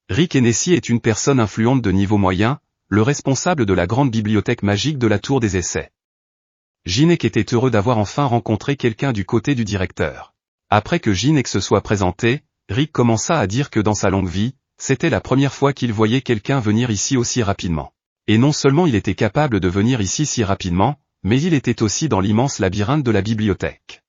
Rick Hennessy est une personne influente de niveau moyen, le responsable de la grande bibliothèque magique de la Tour des Essais. Ginec était heureux d'avoir enfin rencontré quelqu'un du côté du directeur. Après que Ginec se soit présenté, Rick commença à dire que dans sa longue vie, c'était la première fois qu'il voyait quelqu'un venir ici aussi rapidement. Et non seulement il était capable de venir ici si rapidement, mais il était aussi dans l'immense labyrinthe de la bibliothèque.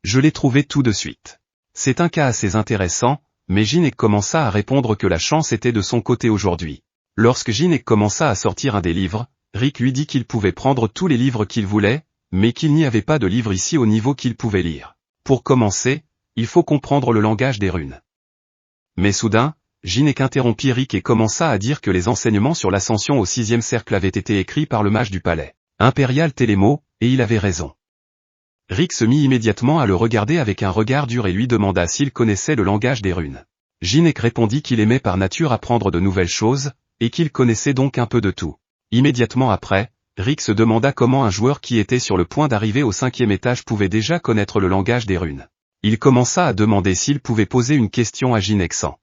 Je l'ai trouvé tout de suite. C'est un cas assez intéressant, mais Ginec commença à répondre que la chance était de son côté aujourd'hui. Lorsque Ginec commença à sortir un des livres, Rick lui dit qu'il pouvait prendre tous les livres qu'il voulait, mais qu'il n'y avait pas de livre ici au niveau qu'il pouvait lire. Pour commencer, il faut comprendre le langage des runes. Mais soudain, Ginec interrompit Rick et commença à dire que les enseignements sur l'ascension au 6e cercle avaient été écrits par le mage du palais impérial Télémo, et il avait raison. Rick se mit immédiatement à le regarder avec un regard dur et lui demanda s'il connaissait le langage des runes. Ginec répondit qu'il aimait par nature apprendre de nouvelles choses, et qu'il connaissait donc un peu de tout. Immédiatement après, Rick se demanda comment un joueur qui était sur le point d'arriver au 5e étage pouvait déjà connaître le langage des runes. Il commença à demander s'il pouvait poser une question à Ginec sans.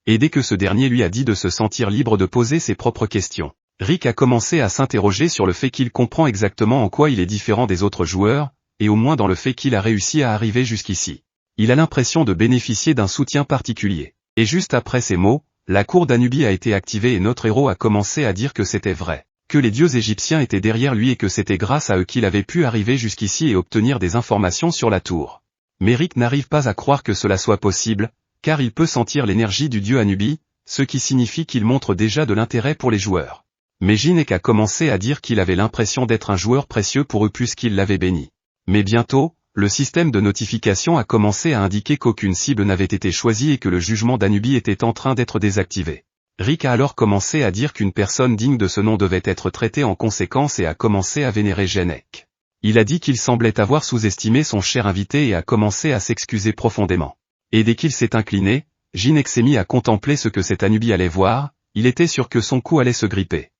Et dès que ce dernier lui a dit de se sentir libre de poser ses propres questions, Rick a commencé à s'interroger sur le fait qu'il comprend exactement en quoi il est différent des autres joueurs, et au moins dans le fait qu'il a réussi à arriver jusqu'ici. Il a l'impression de bénéficier d'un soutien particulier. Et juste après ces mots, la cour d'Anubis a été activée et notre héros a commencé à dire que c'était vrai, que les dieux égyptiens étaient derrière lui et que c'était grâce à eux qu'il avait pu arriver jusqu'ici et obtenir des informations sur la tour. Mais Rick n'arrive pas à croire que cela soit possible, car il peut sentir l'énergie du dieu Anubis, ce qui signifie qu'il montre déjà de l'intérêt pour les joueurs. Mais Ginec a commencé à dire qu'il avait l'impression d'être un joueur précieux pour eux puisqu'il l'avait béni. Mais bientôt, le système de notification a commencé à indiquer qu'aucune cible n'avait été choisie et que le jugement d'Anubis était en train d'être désactivé. Rick a alors commencé à dire qu'une personne digne de ce nom devait être traitée en conséquence et a commencé à vénérer Ginec. Il a dit qu'il semblait avoir sous-estimé son cher invité et a commencé à s'excuser profondément. Et dès qu'il s'est incliné, Ginec s'est mis à contempler ce que cet Anubis allait voir, il était sûr que son cou allait se gripper.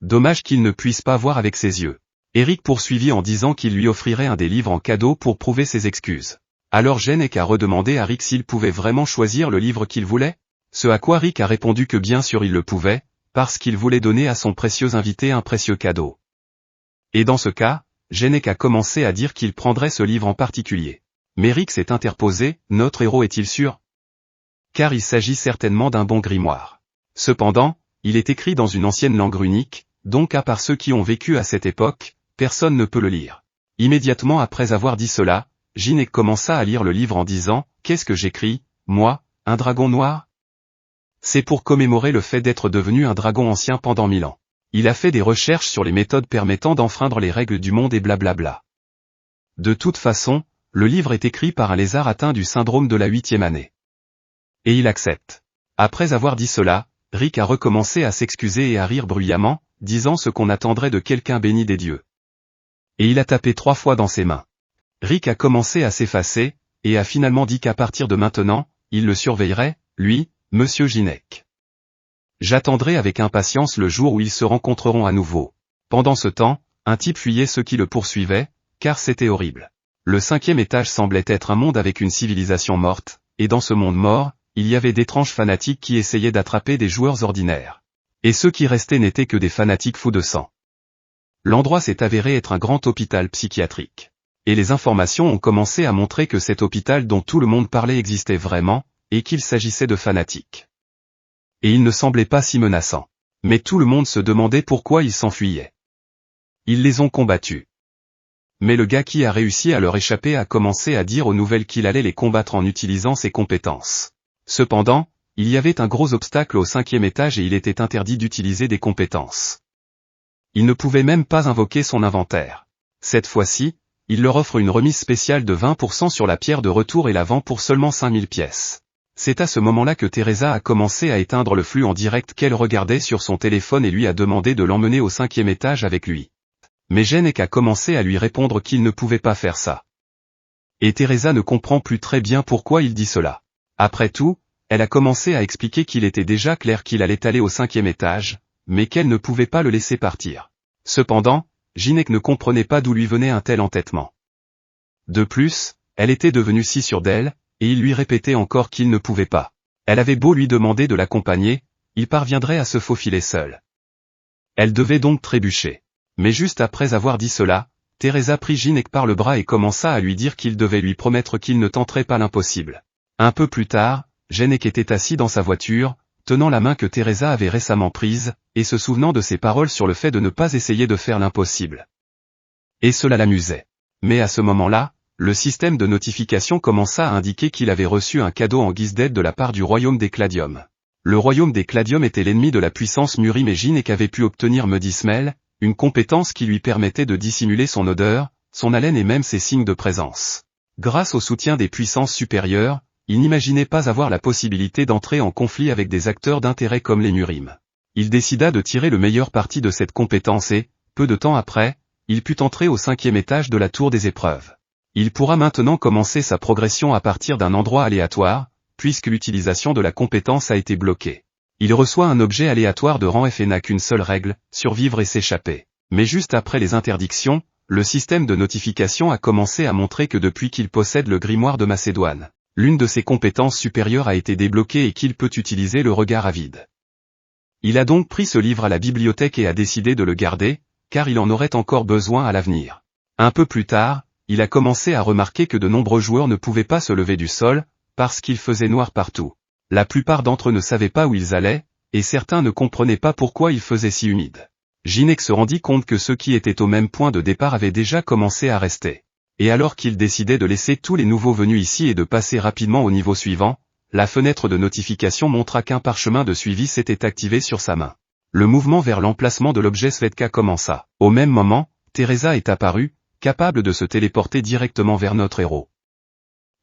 Dommage qu'il ne puisse pas voir avec ses yeux. Rick poursuivit en disant qu'il lui offrirait un des livres en cadeau pour prouver ses excuses. Alors Ginec a redemandé à Rick s'il pouvait vraiment choisir le livre qu'il voulait, ce à quoi Rick a répondu que bien sûr il le pouvait, parce qu'il voulait donner à son précieux invité un précieux cadeau. Et dans ce cas, Ginec a commencé à dire qu'il prendrait ce livre en particulier. Mais Rick s'est interposé, notre héros est-il sûr? Car il s'agit certainement d'un bon grimoire. Cependant, il est écrit dans une ancienne langue runique, donc à part ceux qui ont vécu à cette époque, personne ne peut le lire. Immédiatement après avoir dit cela, Ginec commença à lire le livre en disant « Qu'est-ce que j'écris, moi, un dragon noir ?» C'est pour commémorer le fait d'être devenu un dragon ancien pendant 1000 ans. Il a fait des recherches sur les méthodes permettant d'enfreindre les règles du monde et blablabla. De toute façon, le livre est écrit par un lézard atteint du syndrome de la 8e année. Et il accepte. Après avoir dit cela, Rick a recommencé à s'excuser et à rire bruyamment, disant ce qu'on attendrait de quelqu'un béni des dieux. Et il a tapé 3 fois dans ses mains. Rick a commencé à s'effacer, et a finalement dit qu'à partir de maintenant, il le surveillerait, lui, Monsieur Ginec. J'attendrai avec impatience le jour où ils se rencontreront à nouveau. Pendant ce temps, un type fuyait ceux qui le poursuivaient, car c'était horrible. Le 5e étage semblait être un monde avec une civilisation morte, et dans ce monde mort, il y avait d'étranges fanatiques qui essayaient d'attraper des joueurs ordinaires. Et ceux qui restaient n'étaient que des fanatiques fous de sang. L'endroit s'est avéré être un grand hôpital psychiatrique. Et les informations ont commencé à montrer que cet hôpital dont tout le monde parlait existait vraiment, et qu'il s'agissait de fanatiques. Et il ne semblait pas si menaçant. Mais tout le monde se demandait pourquoi ils s'enfuyaient. Ils les ont combattus. Mais le gars qui a réussi à leur échapper a commencé à dire aux nouvelles qu'il allait les combattre en utilisant ses compétences. Cependant, il y avait un gros obstacle au 5e étage et il était interdit d'utiliser des compétences. Il ne pouvait même pas invoquer son inventaire. Cette fois-ci, il leur offre une remise spéciale de 20% sur la pierre de retour et la vend pour seulement 5000 pièces. C'est à ce moment-là que Teresa a commencé à éteindre le flux en direct qu'elle regardait sur son téléphone et lui a demandé de l'emmener au 5e étage avec lui. Mais Ginec a commencé à lui répondre qu'il ne pouvait pas faire ça. Et Teresa ne comprend plus très bien pourquoi il dit cela. Après tout, elle a commencé à expliquer qu'il était déjà clair qu'il allait aller au 5e étage, mais qu'elle ne pouvait pas le laisser partir. Cependant, Ginec ne comprenait pas d'où lui venait un tel entêtement. De plus, elle était devenue si sûre d'elle, et il lui répétait encore qu'il ne pouvait pas. Elle avait beau lui demander de l'accompagner, il parviendrait à se faufiler seul. Elle devait donc trébucher. Mais juste après avoir dit cela, Teresa prit Ginek par le bras et commença à lui dire qu'il devait lui promettre qu'il ne tenterait pas l'impossible. Un peu plus tard, Ginek était assis dans sa voiture, tenant la main que Teresa avait récemment prise, et se souvenant de ses paroles sur le fait de ne pas essayer de faire l'impossible. Et cela l'amusait. Mais à ce moment-là, le système de notification commença à indiquer qu'il avait reçu un cadeau en guise d'aide de la part du royaume des Cladium. Le royaume des Cladium était l'ennemi de la puissance Murim et Ginek avait pu obtenir Medismel, une compétence qui lui permettait de dissimuler son odeur, son haleine et même ses signes de présence. Grâce au soutien des puissances supérieures, il n'imaginait pas avoir la possibilité d'entrer en conflit avec des acteurs d'intérêt comme les Murim. Il décida de tirer le meilleur parti de cette compétence et, peu de temps après, il put entrer au 5e étage de la tour des épreuves. Il pourra maintenant commencer sa progression à partir d'un endroit aléatoire, puisque l'utilisation de la compétence a été bloquée. Il reçoit un objet aléatoire de rang F et n'a qu'une seule règle, survivre et s'échapper. Mais juste après les interdictions, le système de notification a commencé à montrer que depuis qu'il possède le grimoire de Macédoine, l'une de ses compétences supérieures a été débloquée et qu'il peut utiliser le regard avide. Il a donc pris ce livre à la bibliothèque et a décidé de le garder, car il en aurait encore besoin à l'avenir. Un peu plus tard, il a commencé à remarquer que de nombreux joueurs ne pouvaient pas se lever du sol, parce qu'il faisait noir partout. La plupart d'entre eux ne savaient pas où ils allaient, et certains ne comprenaient pas pourquoi il faisait si humide. Ginek se rendit compte que ceux qui étaient au même point de départ avaient déjà commencé à rester. Et alors qu'il décidait de laisser tous les nouveaux venus ici et de passer rapidement au niveau suivant, la fenêtre de notification montra qu'un parchemin de suivi s'était activé sur sa main. Le mouvement vers l'emplacement de l'objet Svetka commença. Au même moment, Teresa est apparue, capable de se téléporter directement vers notre héros.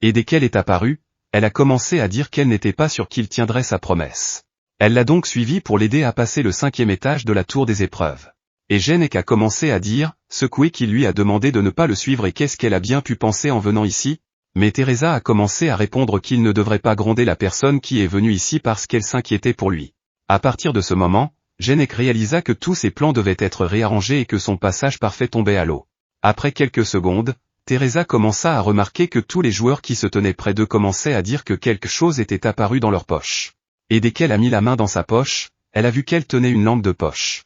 Et dès qu'elle est apparue, elle a commencé à dire qu'elle n'était pas sûre qu'il tiendrait sa promesse. Elle l'a donc suivi pour l'aider à passer le 5e étage de la tour des épreuves. Et Ginek a commencé à dire, secoué qu'il lui a demandé de ne pas le suivre et qu'est-ce qu'elle a bien pu penser en venant ici, mais Teresa a commencé à répondre qu'il ne devrait pas gronder la personne qui est venue ici parce qu'elle s'inquiétait pour lui. À partir de ce moment, Ginek réalisa que tous ses plans devaient être réarrangés et que son passage parfait tombait à l'eau. Après quelques secondes, Teresa commença à remarquer que tous les joueurs qui se tenaient près d'eux commençaient à dire que quelque chose était apparu dans leur poche. Et dès qu'elle a mis la main dans sa poche, elle a vu qu'elle tenait une lampe de poche.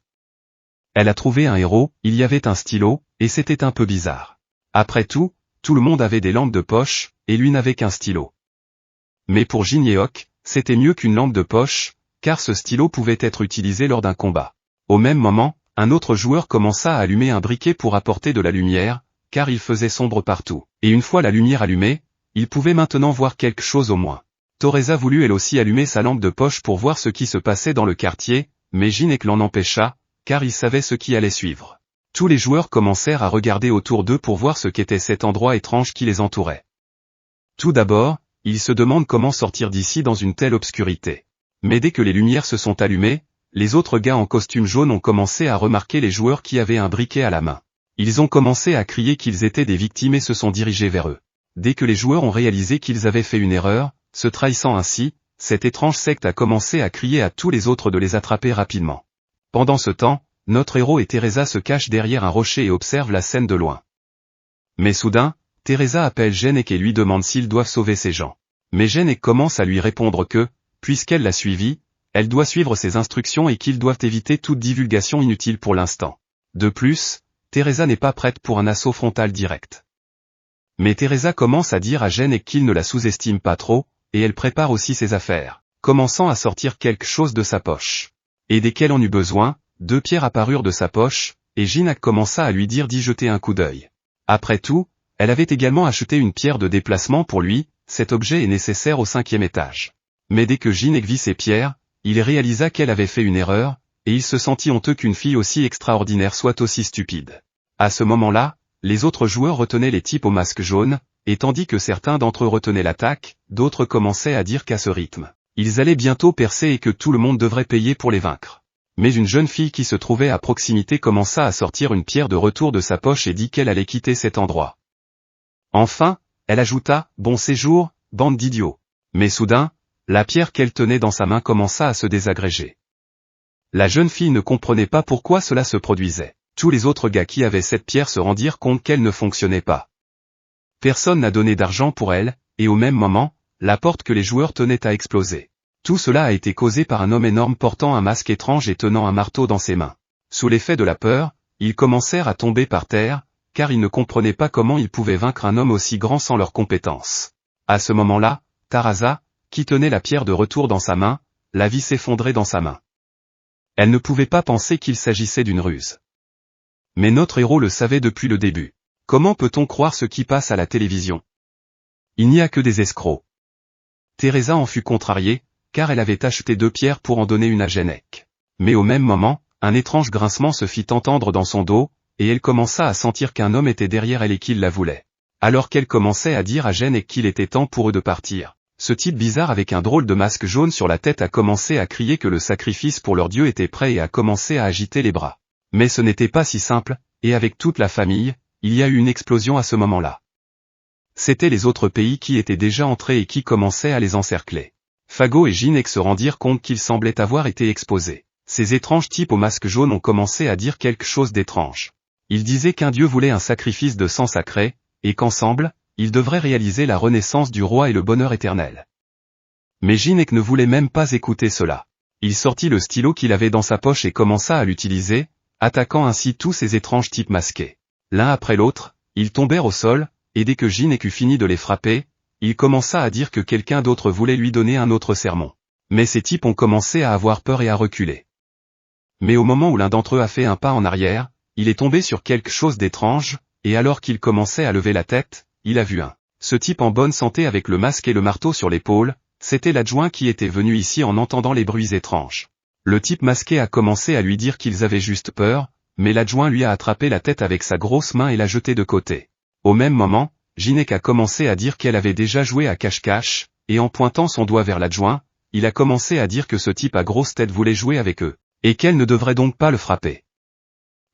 Elle a trouvé un héros, il y avait un stylo, et c'était un peu bizarre. Après tout le monde avait des lampes de poche, et lui n'avait qu'un stylo. Mais pour Ginyeok, c'était mieux qu'une lampe de poche, car ce stylo pouvait être utilisé lors d'un combat. Au même moment, un autre joueur commença à allumer un briquet pour apporter de la lumière, car il faisait sombre partout. Et une fois la lumière allumée, il pouvait maintenant voir quelque chose au moins. Teresa voulut elle aussi allumer sa lampe de poche pour voir ce qui se passait dans le quartier, mais Ginek l'en empêcha, car il savait ce qui allait suivre. Tous les joueurs commencèrent à regarder autour d'eux pour voir ce qu'était cet endroit étrange qui les entourait. Tout d'abord, ils se demandent comment sortir d'ici dans une telle obscurité. Mais dès que les lumières se sont allumées, les autres gars en costume jaune ont commencé à remarquer les joueurs qui avaient un briquet à la main. Ils ont commencé à crier qu'ils étaient des victimes et se sont dirigés vers eux. Dès que les joueurs ont réalisé qu'ils avaient fait une erreur, se trahissant ainsi, cette étrange secte a commencé à crier à tous les autres de les attraper rapidement. Pendant ce temps, notre héros et Teresa se cachent derrière un rocher et observent la scène de loin. Mais soudain, Teresa appelle Ginek et lui demande s'ils doivent sauver ces gens. Mais Ginek commence à lui répondre que, puisqu'elle l'a suivi, elle doit suivre ses instructions et qu'ils doivent éviter toute divulgation inutile pour l'instant. De plus, Teresa n'est pas prête pour un assaut frontal direct. Mais Teresa commence à dire à Ginek qu'il ne la sous-estime pas trop, et elle prépare aussi ses affaires, commençant à sortir quelque chose de sa poche. Et dès qu'elle en eut besoin, 2 pierres apparurent de sa poche, et Ginek commença à lui dire d'y jeter un coup d'œil. Après tout, elle avait également acheté une pierre de déplacement pour lui, cet objet est nécessaire au 5e étage. Mais dès que Ginek vit ces pierres, il réalisa qu'elle avait fait une erreur, et il se sentit honteux qu'une fille aussi extraordinaire soit aussi stupide. À ce moment-là, les autres joueurs retenaient les types au masque jaune, et tandis que certains d'entre eux retenaient l'attaque, d'autres commençaient à dire qu'à ce rythme, ils allaient bientôt percer et que tout le monde devrait payer pour les vaincre. Mais une jeune fille qui se trouvait à proximité commença à sortir une pierre de retour de sa poche et dit qu'elle allait quitter cet endroit. Enfin, elle ajouta, « Bon séjour, bande d'idiots ». Mais soudain, la pierre qu'elle tenait dans sa main commença à se désagréger. La jeune fille ne comprenait pas pourquoi cela se produisait. Tous les autres gars qui avaient cette pierre se rendirent compte qu'elle ne fonctionnait pas. Personne n'a donné d'argent pour elle, et au même moment, la porte que les joueurs tenaient a explosé. Tout cela a été causé par un homme énorme portant un masque étrange et tenant un marteau dans ses mains. Sous l'effet de la peur, ils commencèrent à tomber par terre, car ils ne comprenaient pas comment ils pouvaient vaincre un homme aussi grand sans leurs compétences. À ce moment-là, Taraza, qui tenait la pierre de retour dans sa main, la vit s'effondrer dans sa main. Elle ne pouvait pas penser qu'il s'agissait d'une ruse. Mais notre héros le savait depuis le début. Comment peut-on croire ce qui passe à la télévision? Il n'y a que des escrocs. Teresa en fut contrariée, car elle avait acheté 2 pierres pour en donner une à Genek. Mais au même moment, un étrange grincement se fit entendre dans son dos, et elle commença à sentir qu'un homme était derrière elle et qu'il la voulait. Alors qu'elle commençait à dire à Genek qu'il était temps pour eux de partir, ce type bizarre avec un drôle de masque jaune sur la tête a commencé à crier que le sacrifice pour leur dieu était prêt et a commencé à agiter les bras. Mais ce n'était pas si simple, et avec toute la famille, il y a eu une explosion à ce moment-là. C'étaient les autres pays qui étaient déjà entrés et qui commençaient à les encercler. Fago et Jinek se rendirent compte qu'ils semblaient avoir été exposés. Ces étranges types au masque jaune ont commencé à dire quelque chose d'étrange. Ils disaient qu'un dieu voulait un sacrifice de sang sacré, et qu'ensemble, ils devraient réaliser la renaissance du roi et le bonheur éternel. Mais Jinek ne voulait même pas écouter cela. Il sortit le stylo qu'il avait dans sa poche et commença à l'utiliser, attaquant ainsi tous ces étranges types masqués. L'un après l'autre, ils tombèrent au sol, et dès que Jinek eut fini de les frapper, il commença à dire que quelqu'un d'autre voulait lui donner un autre sermon. Mais ces types ont commencé à avoir peur et à reculer. Mais au moment où l'un d'entre eux a fait un pas en arrière, il est tombé sur quelque chose d'étrange, et alors qu'il commençait à lever la tête, il a vu ce type en bonne santé avec le masque et le marteau sur l'épaule, c'était l'adjoint qui était venu ici en entendant les bruits étranges. Le type masqué a commencé à lui dire qu'ils avaient juste peur, mais l'adjoint lui a attrapé la tête avec sa grosse main et l'a jeté de côté. Au même moment, Jinek a commencé à dire qu'elle avait déjà joué à cache-cache, et en pointant son doigt vers l'adjoint, il a commencé à dire que ce type à grosse tête voulait jouer avec eux, et qu'elle ne devrait donc pas le frapper.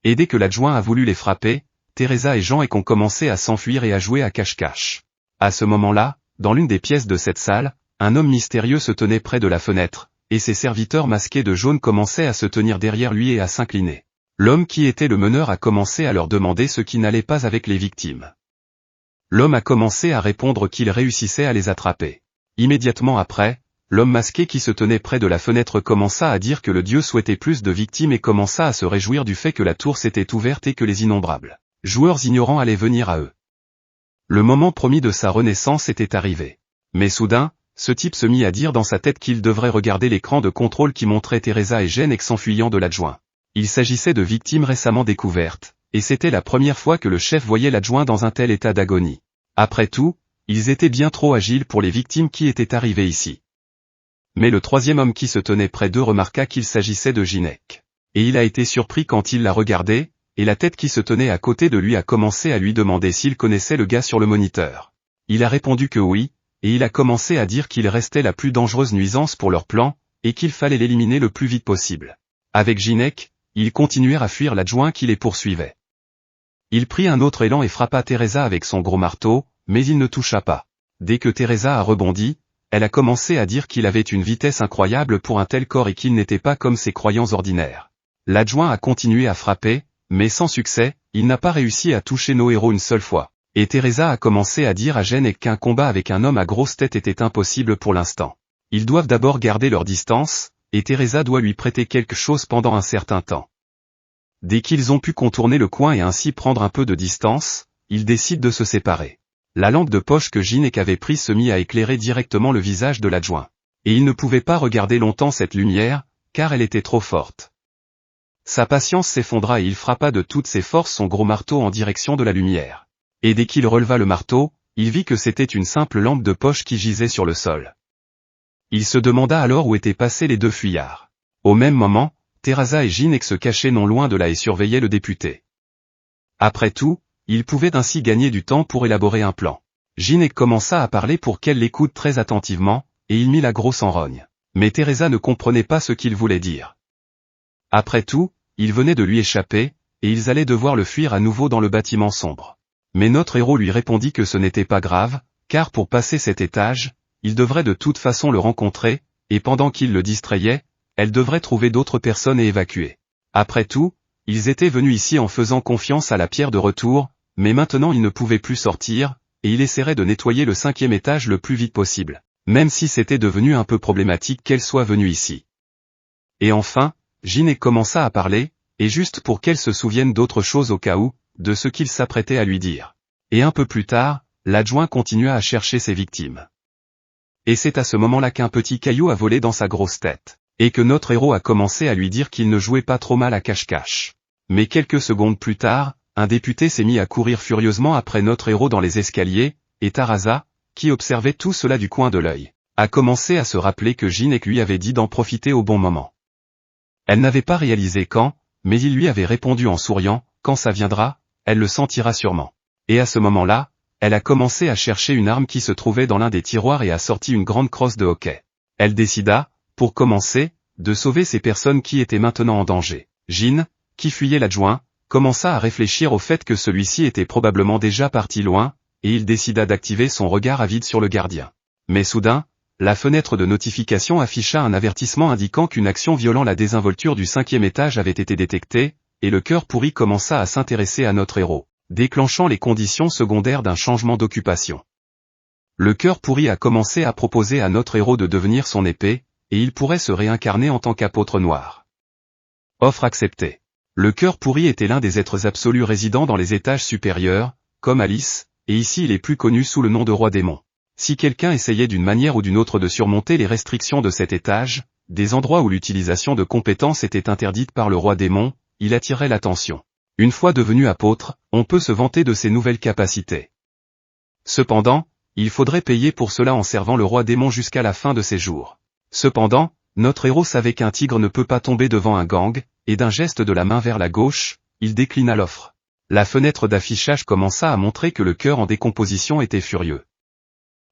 Et dès que l'adjoint a voulu les frapper, Teresa et Jean ont commencé à s'enfuir et à jouer à cache-cache. À ce moment-là, dans l'une des pièces de cette salle, un homme mystérieux se tenait près de la fenêtre, et ses serviteurs masqués de jaune commençaient à se tenir derrière lui et à s'incliner. L'homme qui était le meneur a commencé à leur demander ce qui n'allait pas avec les victimes. L'homme a commencé à répondre qu'il réussissait à les attraper. Immédiatement après, l'homme masqué qui se tenait près de la fenêtre commença à dire que le dieu souhaitait plus de victimes et commença à se réjouir du fait que la tour s'était ouverte et que les innombrables joueurs ignorants allaient venir à eux. Le moment promis de sa renaissance était arrivé. Mais soudain, ce type se mit à dire dans sa tête qu'il devrait regarder l'écran de contrôle qui montrait Teresa et Genek s'enfuyant de l'adjoint. Il s'agissait de victimes récemment découvertes, et c'était la première fois que le chef voyait l'adjoint dans un tel état d'agonie. Après tout, ils étaient bien trop agiles pour les victimes qui étaient arrivées ici. Mais le troisième homme qui se tenait près d'eux remarqua qu'il s'agissait de Jinek. Et il a été surpris quand il la regardait, et la tête qui se tenait à côté de lui a commencé à lui demander s'il connaissait le gars sur le moniteur. Il a répondu que oui, et il a commencé à dire qu'il restait la plus dangereuse nuisance pour leur plan, et qu'il fallait l'éliminer le plus vite possible. Avec Jinek, ils continuèrent à fuir l'adjoint qui les poursuivait. Il prit un autre élan et frappa Teresa avec son gros marteau, mais il ne toucha pas. Dès que Teresa a rebondi, elle a commencé à dire qu'il avait une vitesse incroyable pour un tel corps et qu'il n'était pas comme ses croyants ordinaires. L'adjoint a continué à frapper, mais sans succès, il n'a pas réussi à toucher nos héros une seule fois. Et Teresa a commencé à dire à Genek qu'un combat avec un homme à grosse tête était impossible pour l'instant. Ils doivent d'abord garder leur distance, et Teresa doit lui prêter quelque chose pendant un certain temps. Dès qu'ils ont pu contourner le coin et ainsi prendre un peu de distance, ils décident de se séparer. La lampe de poche que Jinek avait prise se mit à éclairer directement le visage de l'adjoint. Et il ne pouvait pas regarder longtemps cette lumière, car elle était trop forte. Sa patience s'effondra et il frappa de toutes ses forces son gros marteau en direction de la lumière. Et dès qu'il releva le marteau, il vit que c'était une simple lampe de poche qui gisait sur le sol. Il se demanda alors où étaient passés les deux fuyards. Au même moment, Teresa et Jinek se cachaient non loin de là et surveillaient le député. Après tout, ils pouvaient ainsi gagner du temps pour élaborer un plan. Jinek commença à parler pour qu'elle l'écoute très attentivement, et il mit la grosse en rogne. Mais Teresa ne comprenait pas ce qu'il voulait dire. Après tout, il venait de lui échapper, et ils allaient devoir le fuir à nouveau dans le bâtiment sombre. Mais notre héros lui répondit que ce n'était pas grave, car pour passer cet étage, il devrait de toute façon le rencontrer, et pendant qu'il le distrayait, elle devrait trouver d'autres personnes et évacuer. Après tout, ils étaient venus ici en faisant confiance à la pierre de retour, mais maintenant ils ne pouvaient plus sortir, et il essaierait de nettoyer le 5e étage le plus vite possible. même si c'était devenu un peu problématique qu'elle soit venue ici. Et enfin, Jinek commença à parler, et juste pour qu'elle se souvienne d'autre chose au cas où, de ce qu'il s'apprêtait à lui dire. Et un peu plus tard, l'adjoint continua à chercher ses victimes. Et c'est à ce moment-là qu'un petit caillou a volé dans sa grosse tête, et que notre héros a commencé à lui dire qu'il ne jouait pas trop mal à cache-cache. Mais quelques secondes plus tard, un député s'est mis à courir furieusement après notre héros dans les escaliers, et Taraza, qui observait tout cela du coin de l'œil, a commencé à se rappeler que Jinek lui avait dit d'en profiter au bon moment. Elle n'avait pas réalisé quand, mais il lui avait répondu en souriant, quand ça viendra, elle le sentira sûrement. Et à ce moment-là, elle a commencé à chercher une arme qui se trouvait dans l'un des tiroirs et a sorti une grande crosse de hockey. Elle décida, pour commencer, de sauver ces personnes qui étaient maintenant en danger. Jin, qui fuyait l'adjoint, commença à réfléchir au fait que celui-ci était probablement déjà parti loin, et il décida d'activer son regard avide sur le gardien. Mais soudain, la fenêtre de notification afficha un avertissement indiquant qu'une action violant la désinvolture du 5e étage avait été détectée, et le cœur pourri commença à s'intéresser à notre héros, déclenchant les conditions secondaires d'un changement d'occupation. Le cœur pourri a commencé à proposer à notre héros de devenir son épée, et il pourrait se réincarner en tant qu'apôtre noir. Offre acceptée. Le cœur pourri était l'un des êtres absolus résidant dans les étages supérieurs, comme Alice, et ici il est plus connu sous le nom de roi démon. Si quelqu'un essayait d'une manière ou d'une autre de surmonter les restrictions de cet étage, des endroits où l'utilisation de compétences était interdite par le roi démon, il attirait l'attention. Une fois devenu apôtre, on peut se vanter de ses nouvelles capacités. Cependant, il faudrait payer pour cela en servant le roi démon jusqu'à la fin de ses jours. Cependant, notre héros savait qu'un tigre ne peut pas tomber devant un gang, et d'un geste de la main vers la gauche, il déclina l'offre. La fenêtre d'affichage commença à montrer que le cœur en décomposition était furieux.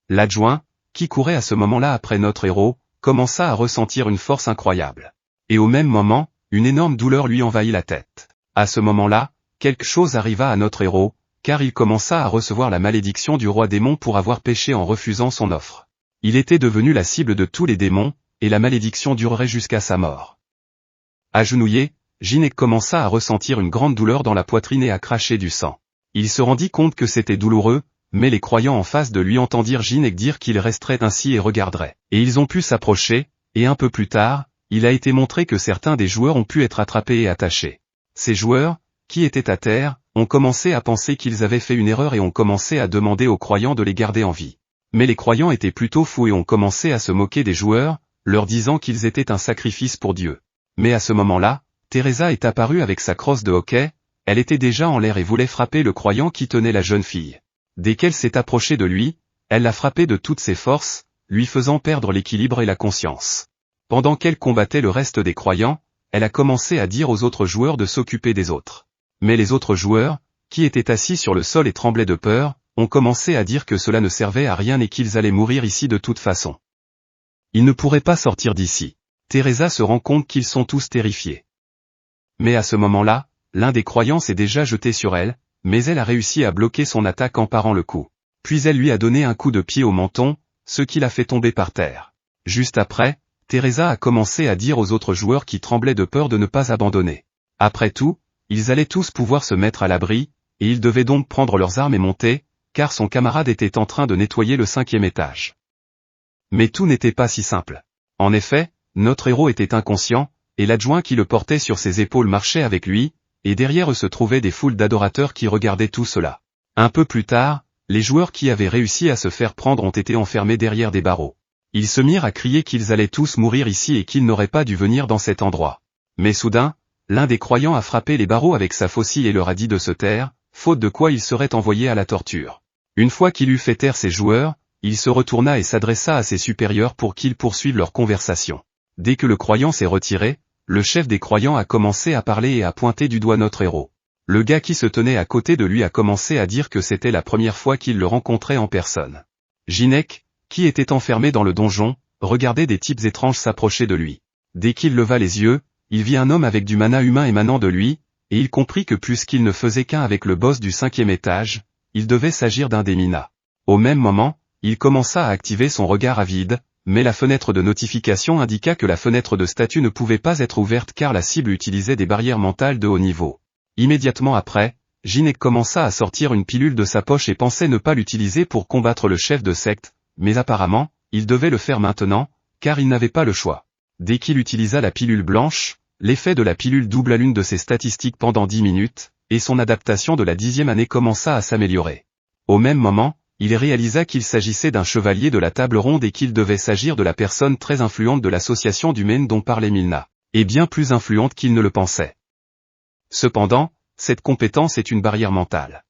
L'adjoint, qui courait à ce moment-là après notre héros, commença à ressentir une force incroyable. Et au même moment, une énorme douleur lui envahit la tête. À ce moment-là, quelque chose arriva à notre héros, car il commença à recevoir la malédiction du roi démon pour avoir péché en refusant son offre. Il était devenu la cible de tous les démons, et la malédiction durerait jusqu'à sa mort. Agenouillé, Jinek commença à ressentir une grande douleur dans la poitrine et à cracher du sang. Il se rendit compte que c'était douloureux, mais les croyants en face de lui entendirent Jinek dire qu'il resterait ainsi et regarderait. Et ils ont pu s'approcher, et un peu plus tard, il a été montré que certains des joueurs ont pu être attrapés et attachés. Ces joueurs, qui étaient à terre, ont commencé à penser qu'ils avaient fait une erreur et ont commencé à demander aux croyants de les garder en vie. Mais les croyants étaient plutôt fous et ont commencé à se moquer des joueurs, leur disant qu'ils étaient un sacrifice pour Dieu. Mais à ce moment-là, Teresa est apparue avec sa crosse de hockey, elle était déjà en l'air et voulait frapper le croyant qui tenait la jeune fille. Dès qu'elle s'est approchée de lui, elle l'a frappé de toutes ses forces, lui faisant perdre l'équilibre et la conscience. Pendant qu'elle combattait le reste des croyants, elle a commencé à dire aux autres joueurs de s'occuper des autres. Mais les autres joueurs, qui étaient assis sur le sol et tremblaient de peur, ont commencé à dire que cela ne servait à rien et qu'ils allaient mourir ici de toute façon. Ils ne pourraient pas sortir d'ici. Teresa se rend compte qu'ils sont tous terrifiés. Mais à ce moment-là, l'un des croyants s'est déjà jeté sur elle, mais elle a réussi à bloquer son attaque en parant le coup. Puis elle lui a donné un coup de pied au menton, ce qui l'a fait tomber par terre. Juste après, Teresa a commencé à dire aux autres joueurs qui tremblaient de peur de ne pas abandonner. Après tout, ils allaient tous pouvoir se mettre à l'abri, et ils devaient donc prendre leurs armes et monter, car son camarade était en train de nettoyer le 5e étage. Mais tout n'était pas si simple. En effet, notre héros était inconscient, et l'adjoint qui le portait sur ses épaules marchait avec lui, et derrière eux se trouvaient des foules d'adorateurs qui regardaient tout cela. Un peu plus tard, les joueurs qui avaient réussi à se faire prendre ont été enfermés derrière des barreaux. Ils se mirent à crier qu'ils allaient tous mourir ici et qu'ils n'auraient pas dû venir dans cet endroit. Mais soudain, l'un des croyants a frappé les barreaux avec sa faucille et leur a dit de se taire, faute de quoi ils seraient envoyés à la torture. Une fois qu'il eut fait taire ses joueurs, il se retourna et s'adressa à ses supérieurs pour qu'ils poursuivent leur conversation. Dès que le croyant s'est retiré, le chef des croyants a commencé à parler et à pointer du doigt notre héros. Le gars qui se tenait à côté de lui a commencé à dire que c'était la première fois qu'il le rencontrait en personne. Jinek, qui était enfermé dans le donjon, regardait des types étranges s'approcher de lui. Dès qu'il leva les yeux, il vit un homme avec du mana humain émanant de lui, et il comprit que puisqu'il ne faisait qu'un avec le boss du 5e étage, il devait s'agir d'un des Mina. Au même moment, il commença à activer son regard avide, mais la fenêtre de notification indiqua que la fenêtre de statut ne pouvait pas être ouverte car la cible utilisait des barrières mentales de haut niveau. Immédiatement après, Jinek commença à sortir une pilule de sa poche et pensait ne pas l'utiliser pour combattre le chef de secte, mais apparemment, il devait le faire maintenant, car il n'avait pas le choix. Dès qu'il utilisa la pilule blanche, l'effet de la pilule doubla l'une de ses statistiques pendant 10 minutes, et son adaptation de la 10e année commença à s'améliorer. Au même moment, il réalisa qu'il s'agissait d'un chevalier de la table ronde et qu'il devait s'agir de la personne très influente de l'association du Maine dont parlait Milna, et bien plus influente qu'il ne le pensait. Cependant, cette compétence est une barrière mentale.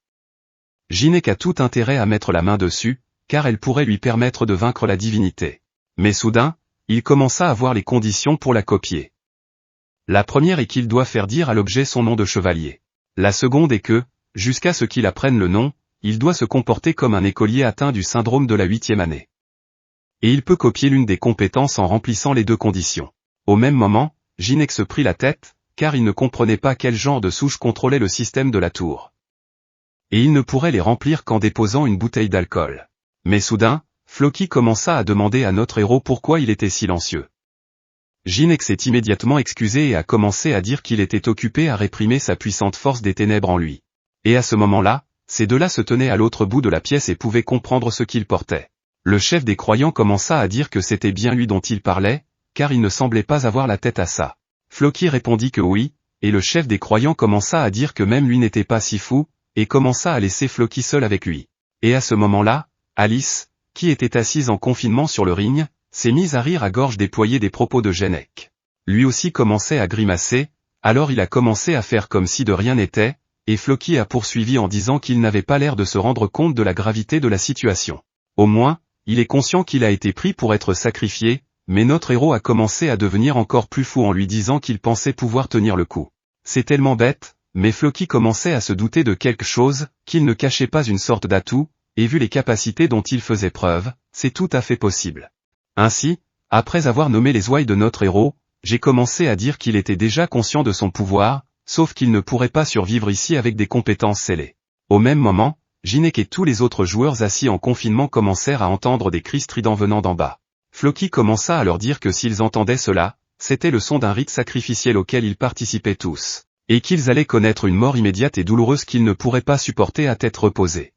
Jinek a tout intérêt à mettre la main dessus, car elle pourrait lui permettre de vaincre la divinité. Mais soudain, il commença à voir les conditions pour la copier. La première est qu'il doit faire dire à l'objet son nom de chevalier. La seconde est que, jusqu'à ce qu'il apprenne le nom, il doit se comporter comme un écolier atteint du syndrome de la 8e année. Et il peut copier l'une des compétences en remplissant les deux conditions. Au même moment, Jinek se prit la tête, car il ne comprenait pas quel genre de souche contrôlait le système de la tour. Et il ne pourrait les remplir qu'en déposant une bouteille d'alcool. Mais soudain, Floki commença à demander à notre héros pourquoi il était silencieux. Jinek s'est immédiatement excusé et a commencé à dire qu'il était occupé à réprimer sa puissante force des ténèbres en lui. Et à ce moment-là, ces deux-là se tenaient à l'autre bout de la pièce et pouvaient comprendre ce qu'il portait. Le chef des croyants commença à dire que c'était bien lui dont il parlait, car il ne semblait pas avoir la tête à ça. Floki répondit que oui, et le chef des croyants commença à dire que même lui n'était pas si fou, et commença à laisser Floki seul avec lui. Et à ce moment-là, Alice, qui était assise en confinement sur le ring, s'est mise à rire à gorge déployée des propos de Jinek. Lui aussi commençait à grimacer, alors il a commencé à faire comme si de rien n'était, et Floki a poursuivi en disant qu'il n'avait pas l'air de se rendre compte de la gravité de la situation. Au moins, il est conscient qu'il a été pris pour être sacrifié, mais notre héros a commencé à devenir encore plus fou en lui disant qu'il pensait pouvoir tenir le coup. C'est tellement bête, mais Floki commençait à se douter de quelque chose, qu'il ne cachait pas une sorte d'atout, et vu les capacités dont il faisait preuve, c'est tout à fait possible. Ainsi, après avoir nommé les ouailles de notre héros, j'ai commencé à dire qu'il était déjà conscient de son pouvoir, sauf qu'il ne pourrait pas survivre ici avec des compétences scellées. Au même moment, Jinek et tous les autres joueurs assis en confinement commencèrent à entendre des cris stridents venant d'en bas. Floki commença à leur dire que s'ils entendaient cela, c'était le son d'un rite sacrificiel auquel ils participaient tous, et qu'ils allaient connaître une mort immédiate et douloureuse qu'ils ne pourraient pas supporter à tête reposée.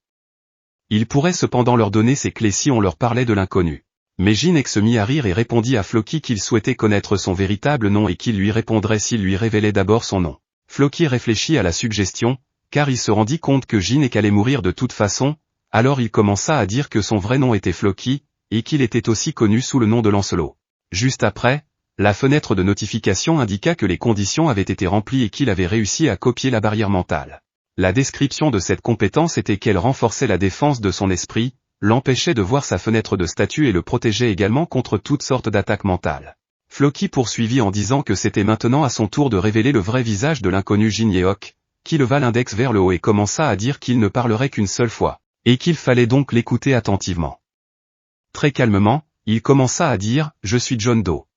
Il pourrait cependant leur donner ces clés si on leur parlait de l'inconnu. Mais Jinek se mit à rire et répondit à Floki qu'il souhaitait connaître son véritable nom et qu'il lui répondrait s'il lui révélait d'abord son nom. Floki réfléchit à la suggestion, car il se rendit compte que Jinek allait mourir de toute façon, alors il commença à dire que son vrai nom était Floki, et qu'il était aussi connu sous le nom de Lancelot. Juste après, la fenêtre de notification indiqua que les conditions avaient été remplies et qu'il avait réussi à copier la barrière mentale. La description de cette compétence était qu'elle renforçait la défense de son esprit, l'empêchait de voir sa fenêtre de statut et le protégeait également contre toutes sortes d'attaques mentales. Floki poursuivit en disant que c'était maintenant à son tour de révéler le vrai visage de l'inconnu Jin Yeok, qui leva l'index vers le haut et commença à dire qu'il ne parlerait qu'une seule fois, et qu'il fallait donc l'écouter attentivement. Très calmement, il commença à dire « Je suis John Doe ».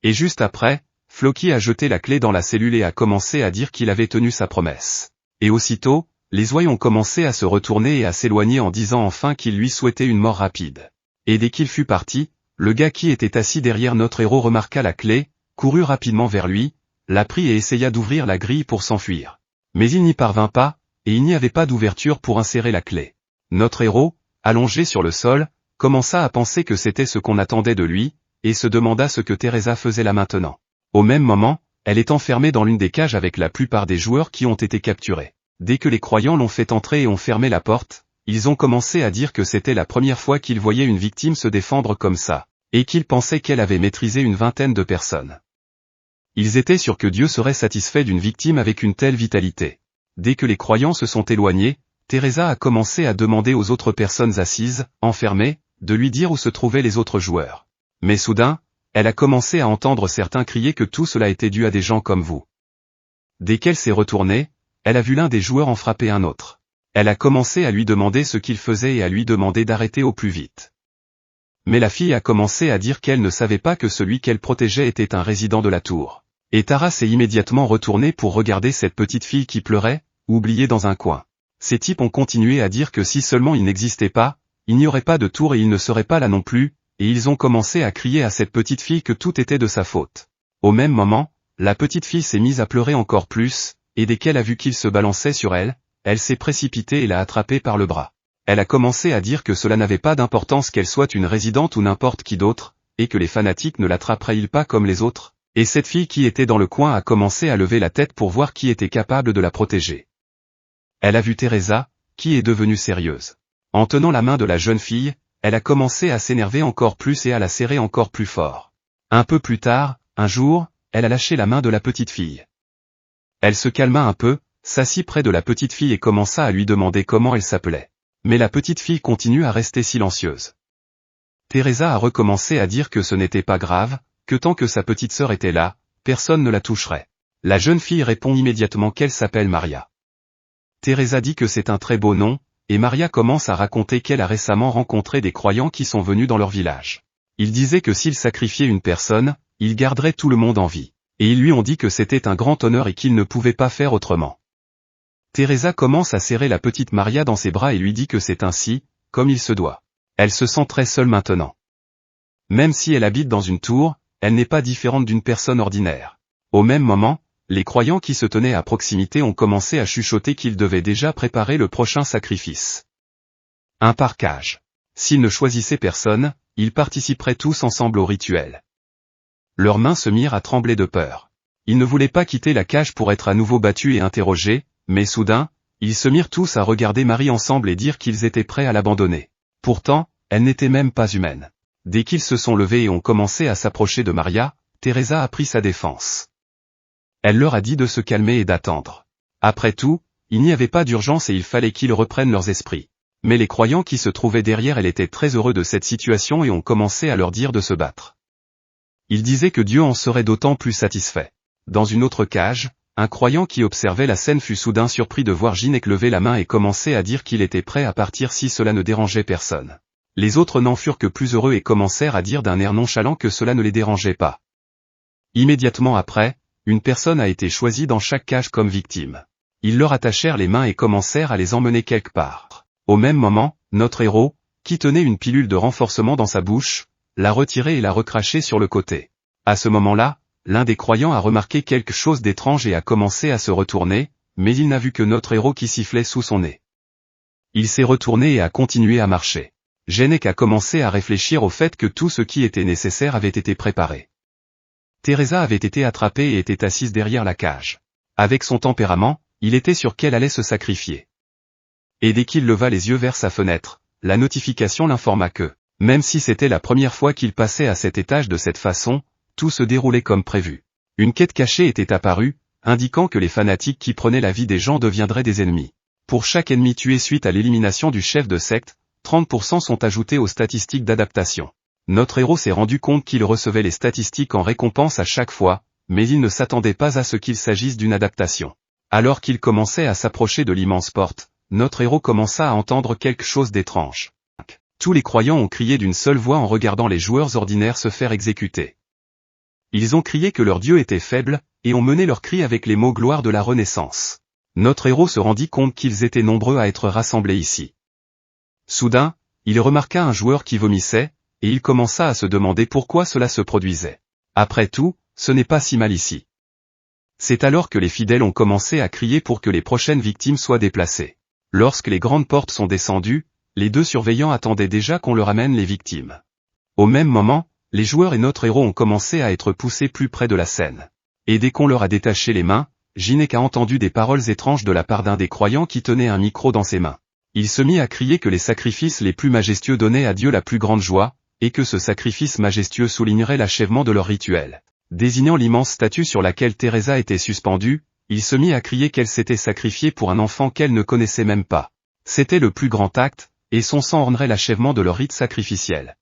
Et juste après, Floki a jeté la clé dans la cellule et a commencé à dire qu'il avait tenu sa promesse. Et aussitôt, les ouailles ont commencé à se retourner et à s'éloigner en disant enfin qu'il lui souhaitait une mort rapide. Et dès qu'il fut parti, le gars qui était assis derrière notre héros remarqua la clé, courut rapidement vers lui, la prit et essaya d'ouvrir la grille pour s'enfuir. Mais il n'y parvint pas, et il n'y avait pas d'ouverture pour insérer la clé. Notre héros, allongé sur le sol, commença à penser que c'était ce qu'on attendait de lui, et se demanda ce que Teresa faisait là maintenant. Au même moment, elle est enfermée dans l'une des cages avec la plupart des joueurs qui ont été capturés. Dès que les croyants l'ont fait entrer et ont fermé la porte, ils ont commencé à dire que c'était la première fois qu'ils voyaient une victime se défendre comme ça, et qu'ils pensaient qu'elle avait maîtrisé une vingtaine de personnes. Ils étaient sûrs que Dieu serait satisfait d'une victime avec une telle vitalité. Dès que les croyants se sont éloignés, Teresa a commencé à demander aux autres personnes assises, enfermées, de lui dire où se trouvaient les autres joueurs. Mais soudain, elle a commencé à entendre certains crier que tout cela était dû à des gens comme vous. Dès qu'elle s'est retournée, elle a vu l'un des joueurs en frapper un autre. Elle a commencé à lui demander ce qu'il faisait et à lui demander d'arrêter au plus vite. Mais la fille a commencé à dire qu'elle ne savait pas que celui qu'elle protégeait était un résident de la tour. Et Tara s'est immédiatement retournée pour regarder cette petite fille qui pleurait, oubliée dans un coin. Ces types ont continué à dire que si seulement il n'existait pas, il n'y aurait pas de tour et il ne serait pas là non plus, et ils ont commencé à crier à cette petite fille que tout était de sa faute. Au même moment, la petite fille s'est mise à pleurer encore plus, et dès qu'elle a vu qu'il se balançait sur elle, elle s'est précipitée et l'a attrapé par le bras. Elle a commencé à dire que cela n'avait pas d'importance qu'elle soit une résidente ou n'importe qui d'autre, et que les fanatiques ne l'attraperaient pas comme les autres, et cette fille qui était dans le coin a commencé à lever la tête pour voir qui était capable de la protéger. Elle a vu Teresa, qui est devenue sérieuse. En tenant la main de la jeune fille, elle a commencé à s'énerver encore plus et à la serrer encore plus fort. Un peu plus tard, un jour, elle a lâché la main de la petite fille. Elle se calma un peu, s'assit près de la petite fille et commença à lui demander comment elle s'appelait. Mais la petite fille continue à rester silencieuse. Teresa a recommencé à dire que ce n'était pas grave, que tant que sa petite sœur était là, personne ne la toucherait. La jeune fille répond immédiatement qu'elle s'appelle Maria. Teresa dit que c'est un très beau nom, et Maria commence à raconter qu'elle a récemment rencontré des croyants qui sont venus dans leur village. Ils disaient que s'ils sacrifiaient une personne, ils garderaient tout le monde en vie. Et ils lui ont dit que c'était un grand honneur et qu'ils ne pouvaient pas faire autrement. Teresa commence à serrer la petite Maria dans ses bras et lui dit que c'est ainsi, comme il se doit. Elle se sent très seule maintenant. Même si elle habite dans une tour, elle n'est pas différente d'une personne ordinaire. Au même moment, les croyants qui se tenaient à proximité ont commencé à chuchoter qu'ils devaient déjà préparer le prochain sacrifice. Un parquage. S'ils ne choisissaient personne, ils participeraient tous ensemble au rituel. Leurs mains se mirent à trembler de peur. Ils ne voulaient pas quitter la cage pour être à nouveau battus et interrogés, mais soudain, ils se mirent tous à regarder Marie ensemble et dire qu'ils étaient prêts à l'abandonner. Pourtant, elle n'était même pas humaine. Dès qu'ils se sont levés et ont commencé à s'approcher de Maria, Teresa a pris sa défense. Elle leur a dit de se calmer et d'attendre. Après tout, il n'y avait pas d'urgence et il fallait qu'ils reprennent leurs esprits. Mais les croyants qui se trouvaient derrière elle étaient très heureux de cette situation et ont commencé à leur dire de se battre. Ils disaient que Dieu en serait d'autant plus satisfait. Dans une autre cage, un croyant qui observait la scène fut soudain surpris de voir Ginette lever la main et commencer à dire qu'il était prêt à partir si cela ne dérangeait personne. Les autres n'en furent que plus heureux et commencèrent à dire d'un air nonchalant que cela ne les dérangeait pas. Immédiatement après, une personne a été choisie dans chaque cage comme victime. Ils leur attachèrent les mains et commencèrent à les emmener quelque part. Au même moment, notre héros, qui tenait une pilule de renforcement dans sa bouche, l'a retirée et l'a recrachée sur le côté. À ce moment-là, l'un des croyants a remarqué quelque chose d'étrange et a commencé à se retourner, mais il n'a vu que notre héros qui sifflait sous son nez. Il s'est retourné et a continué à marcher. Ginette a commencé à réfléchir au fait que tout ce qui était nécessaire avait été préparé. Teresa avait été attrapée et était assise derrière la cage. Avec son tempérament, il était sûr qu'elle allait se sacrifier. Et dès qu'il leva les yeux vers sa fenêtre, la notification l'informa que, même si c'était la première fois qu'il passait à cet étage de cette façon, tout se déroulait comme prévu. Une quête cachée était apparue, indiquant que les fanatiques qui prenaient la vie des gens deviendraient des ennemis. Pour chaque ennemi tué suite à l'élimination du chef de secte, 30% sont ajoutés aux statistiques d'adaptation. Notre héros s'est rendu compte qu'il recevait les statistiques en récompense à chaque fois, mais il ne s'attendait pas à ce qu'il s'agisse d'une adaptation. Alors qu'il commençait à s'approcher de l'immense porte, notre héros commença à entendre quelque chose d'étrange. Tous les croyants ont crié d'une seule voix en regardant les joueurs ordinaires se faire exécuter. Ils ont crié que leur Dieu était faible, et ont mené leur cri avec les mots gloire de la Renaissance. Notre héros se rendit compte qu'ils étaient nombreux à être rassemblés ici. Soudain, il remarqua un joueur qui vomissait, et il commença à se demander pourquoi cela se produisait. Après tout, ce n'est pas si mal ici. C'est alors que les fidèles ont commencé à crier pour que les prochaines victimes soient déplacées. Lorsque les grandes portes sont descendues, les deux surveillants attendaient déjà qu'on leur amène les victimes. Au même moment, les joueurs et notre héros ont commencé à être poussés plus près de la scène. Et dès qu'on leur a détaché les mains, Ginette a entendu des paroles étranges de la part d'un des croyants qui tenait un micro dans ses mains. Il se mit à crier que les sacrifices les plus majestueux donnaient à Dieu la plus grande joie, et que ce sacrifice majestueux soulignerait l'achèvement de leur rituel. Désignant l'immense statue sur laquelle Teresa était suspendue, il se mit à crier qu'elle s'était sacrifiée pour un enfant qu'elle ne connaissait même pas. C'était le plus grand acte, et son sang ornerait l'achèvement de leur rite sacrificiel.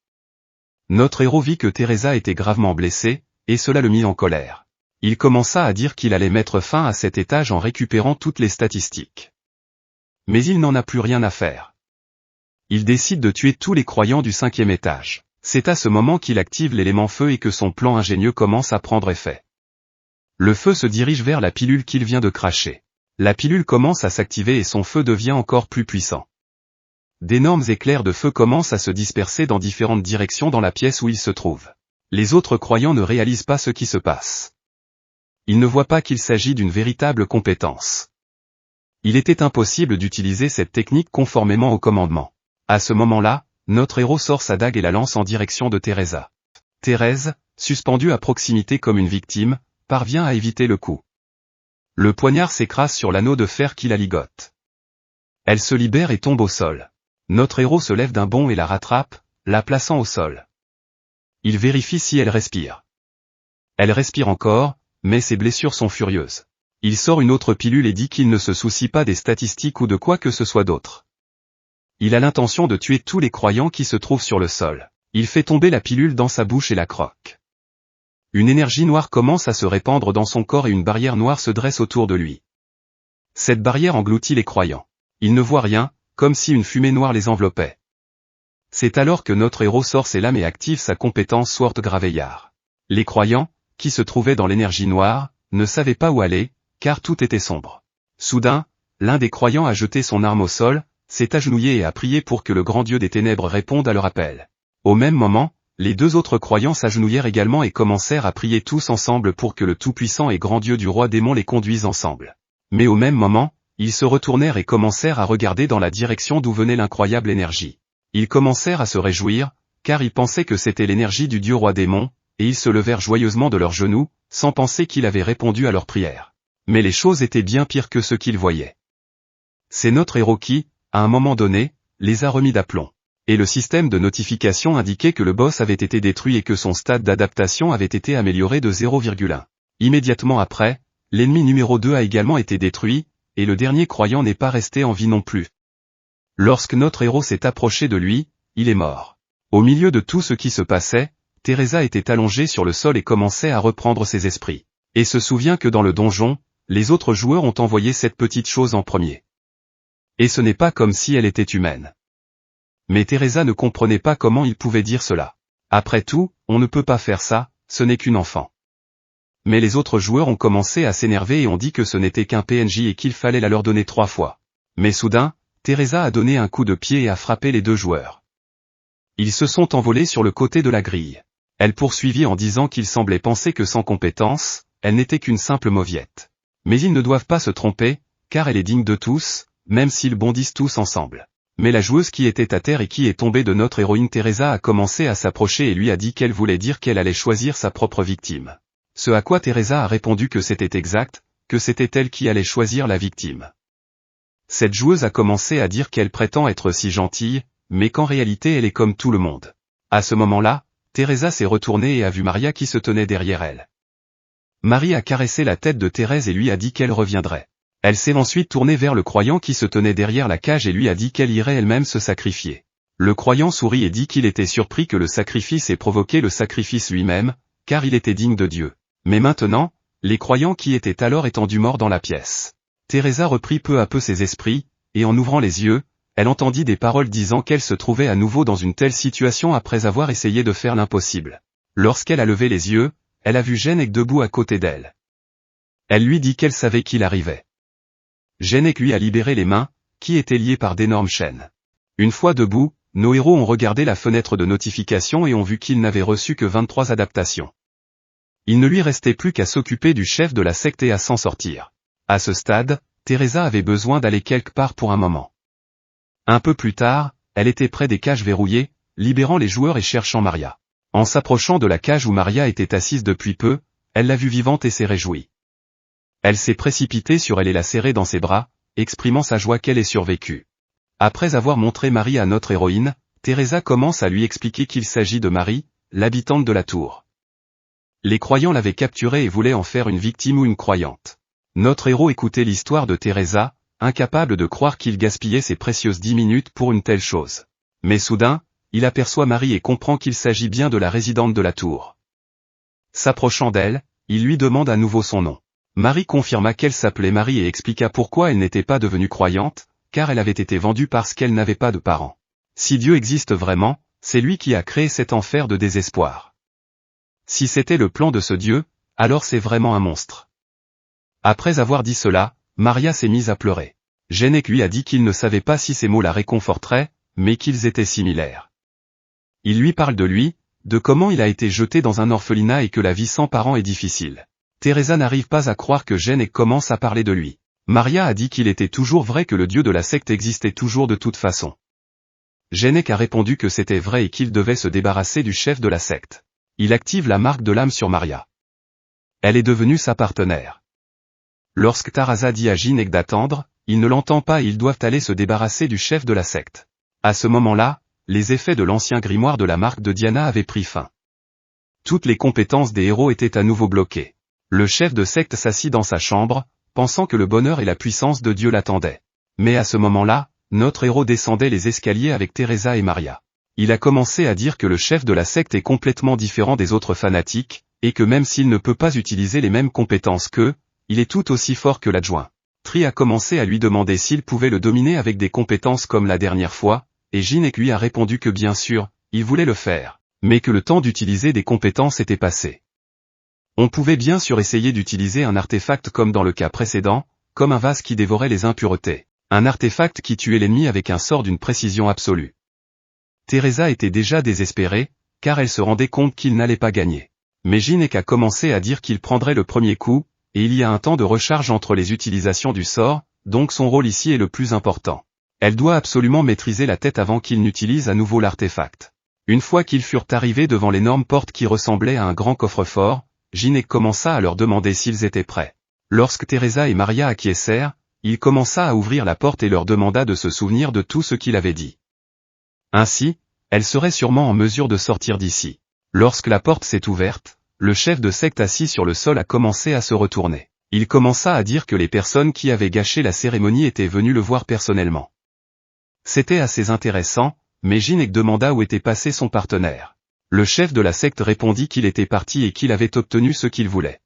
Notre héros vit que Teresa était gravement blessée, et cela le mit en colère. Il commença à dire qu'il allait mettre fin à cet étage en récupérant toutes les statistiques. Mais il n'en a plus rien à faire. Il décide de tuer tous les croyants du 5e étage. C'est à ce moment qu'il active l'élément feu et que son plan ingénieux commence à prendre effet. Le feu se dirige vers la pilule qu'il vient de cracher. La pilule commence à s'activer et son feu devient encore plus puissant. D'énormes éclairs de feu commencent à se disperser dans différentes directions dans la pièce où il se trouve. Les autres croyants ne réalisent pas ce qui se passe. Ils ne voient pas qu'il s'agit d'une véritable compétence. Il était impossible d'utiliser cette technique conformément au commandement. À ce moment-là, notre héros sort sa dague et la lance en direction de Teresa. Thérèse, suspendue à proximité comme une victime, parvient à éviter le coup. Le poignard s'écrase sur l'anneau de fer qui la ligote. Elle se libère et tombe au sol. Notre héros se lève d'un bond et la rattrape, la plaçant au sol. Il vérifie si elle respire. Elle respire encore, mais ses blessures sont furieuses. Il sort une autre pilule et dit qu'il ne se soucie pas des statistiques ou de quoi que ce soit d'autre. Il a l'intention de tuer tous les croyants qui se trouvent sur le sol. Il fait tomber la pilule dans sa bouche et la croque. Une énergie noire commence à se répandre dans son corps et une barrière noire se dresse autour de lui. Cette barrière engloutit les croyants. Ils ne voient rien, comme si une fumée noire les enveloppait. C'est alors que notre héros sort ses lames et active sa compétence Sword Graveillard. Les croyants, qui se trouvaient dans l'énergie noire, ne savaient pas où aller, car tout était sombre. Soudain, l'un des croyants a jeté son arme au sol, s'est agenouillé et a prié pour que le grand dieu des ténèbres réponde à leur appel. Au même moment, les deux autres croyants s'agenouillèrent également et commencèrent à prier tous ensemble pour que le tout-puissant et grand dieu du roi démon les conduise ensemble. Mais au même moment, ils se retournèrent et commencèrent à regarder dans la direction d'où venait l'incroyable énergie. Ils commencèrent à se réjouir, car ils pensaient que c'était l'énergie du dieu roi démon, et ils se levèrent joyeusement de leurs genoux, sans penser qu'il avait répondu à leurs prières. Mais les choses étaient bien pires que ce qu'ils voyaient. C'est notre héros qui, à un moment donné, les a remis d'aplomb. Et le système de notification indiquait que le boss avait été détruit et que son stade d'adaptation avait été amélioré de 0,1. Immédiatement après, l'ennemi numéro 2 a également été détruit, et le dernier croyant n'est pas resté en vie non plus. Lorsque notre héros s'est approché de lui, il est mort. Au milieu de tout ce qui se passait, Teresa était allongée sur le sol et commençait à reprendre ses esprits. Et se souvient que dans le donjon, les autres joueurs ont envoyé cette petite chose en premier. Et ce n'est pas comme si elle était humaine. Mais Teresa ne comprenait pas comment il pouvait dire cela. Après tout, on ne peut pas faire ça, ce n'est qu'une enfant. Mais les autres joueurs ont commencé à s'énerver et ont dit que ce n'était qu'un PNJ et qu'il fallait la leur donner 3 fois. Mais soudain, Teresa a donné un coup de pied et a frappé les deux joueurs. Ils se sont envolés sur le côté de la grille. Elle poursuivit en disant qu'ils semblaient penser que sans compétence, elle n'était qu'une simple mauviette. Mais ils ne doivent pas se tromper, car elle est digne de tous, même s'ils bondissent tous ensemble. Mais la joueuse qui était à terre et qui est tombée de notre héroïne Teresa a commencé à s'approcher et lui a dit qu'elle voulait dire qu'elle allait choisir sa propre victime. Ce à quoi Teresa a répondu que c'était exact, que c'était elle qui allait choisir la victime. Cette joueuse a commencé à dire qu'elle prétend être si gentille, mais qu'en réalité elle est comme tout le monde. À ce moment-là, Teresa s'est retournée et a vu Maria qui se tenait derrière elle. Marie a caressé la tête de Thérèse et lui a dit qu'elle reviendrait. Elle s'est ensuite tournée vers le croyant qui se tenait derrière la cage et lui a dit qu'elle irait elle-même se sacrifier. Le croyant sourit et dit qu'il était surpris que le sacrifice ait provoqué le sacrifice lui-même, car il était digne de Dieu. Mais maintenant, les croyants qui étaient alors étendus morts dans la pièce. Teresa reprit peu à peu ses esprits, et en ouvrant les yeux, elle entendit des paroles disant qu'elle se trouvait à nouveau dans une telle situation après avoir essayé de faire l'impossible. Lorsqu'elle a levé les yeux, elle a vu Genek debout à côté d'elle. Elle lui dit qu'elle savait qu'il arrivait. Genek lui a libéré les mains, qui étaient liées par d'énormes chaînes. Une fois debout, nos héros ont regardé la fenêtre de notification et ont vu qu'ils n'avaient reçu que 23 adaptations. Il ne lui restait plus qu'à s'occuper du chef de la secte et à s'en sortir. À ce stade, Teresa avait besoin d'aller quelque part pour un moment. Un peu plus tard, elle était près des cages verrouillées, libérant les joueurs et cherchant Maria. En s'approchant de la cage où Maria était assise depuis peu, elle l'a vue vivante et s'est réjouie. Elle s'est précipitée sur elle et l'a serrée dans ses bras, exprimant sa joie qu'elle ait survécu. Après avoir montré Marie à notre héroïne, Teresa commence à lui expliquer qu'il s'agit de Marie, l'habitante de la tour. Les croyants l'avaient capturée et voulaient en faire une victime ou une croyante. Notre héros écoutait l'histoire de Teresa, incapable de croire qu'il gaspillait ses précieuses 10 minutes pour une telle chose. Mais soudain, il aperçoit Marie et comprend qu'il s'agit bien de la résidente de la tour. S'approchant d'elle, il lui demande à nouveau son nom. Marie confirma qu'elle s'appelait Marie et expliqua pourquoi elle n'était pas devenue croyante, car elle avait été vendue parce qu'elle n'avait pas de parents. Si Dieu existe vraiment, c'est lui qui a créé cet enfer de désespoir. Si c'était le plan de ce Dieu, alors c'est vraiment un monstre. Après avoir dit cela, Maria s'est mise à pleurer. Genek lui a dit qu'il ne savait pas si ces mots la réconforteraient, mais qu'ils étaient similaires. Il lui parle de lui, de comment il a été jeté dans un orphelinat et que la vie sans parents est difficile. Teresa n'arrive pas à croire que Genek commence à parler de lui. Maria a dit qu'il était toujours vrai que le dieu de la secte existait toujours de toute façon. Genek a répondu que c'était vrai et qu'il devait se débarrasser du chef de la secte. Il active la marque de l'âme sur Maria. Elle est devenue sa partenaire. Lorsque Taraza dit à Genek d'attendre, il ne l'entend pas et ils doivent aller se débarrasser du chef de la secte. À ce moment-là, les effets de l'ancien grimoire de la marque de Diana avaient pris fin. Toutes les compétences des héros étaient à nouveau bloquées. Le chef de secte s'assit dans sa chambre, pensant que le bonheur et la puissance de Dieu l'attendaient. Mais à ce moment-là, notre héros descendait les escaliers avec Teresa et Maria. Il a commencé à dire que le chef de la secte est complètement différent des autres fanatiques, et que même s'il ne peut pas utiliser les mêmes compétences qu'eux, il est tout aussi fort que l'adjoint. Tri a commencé à lui demander s'il pouvait le dominer avec des compétences comme la dernière fois, et Genek lui a répondu que bien sûr, il voulait le faire, mais que le temps d'utiliser des compétences était passé. On pouvait bien sûr essayer d'utiliser un artefact comme dans le cas précédent, comme un vase qui dévorait les impuretés, un artefact qui tuait l'ennemi avec un sort d'une précision absolue. Teresa était déjà désespérée, car elle se rendait compte qu'il n'allait pas gagner. Mais Genek a commencé à dire qu'il prendrait le premier coup, et il y a un temps de recharge entre les utilisations du sort, donc son rôle ici est le plus important. Elle doit absolument maîtriser la tête avant qu'il n'utilise à nouveau l'artefact. Une fois qu'ils furent arrivés devant l'énorme porte qui ressemblait à un grand coffre-fort, Genek commença à leur demander s'ils étaient prêts. Lorsque Teresa et Maria acquiescèrent, il commença à ouvrir la porte et leur demanda de se souvenir de tout ce qu'il avait dit. Ainsi, elle serait sûrement en mesure de sortir d'ici. Lorsque la porte s'est ouverte, le chef de secte assis sur le sol a commencé à se retourner. Il commença à dire que les personnes qui avaient gâché la cérémonie étaient venues le voir personnellement. C'était assez intéressant, mais Genek demanda où était passé son partenaire. Le chef de la secte répondit qu'il était parti et qu'il avait obtenu ce qu'il voulait.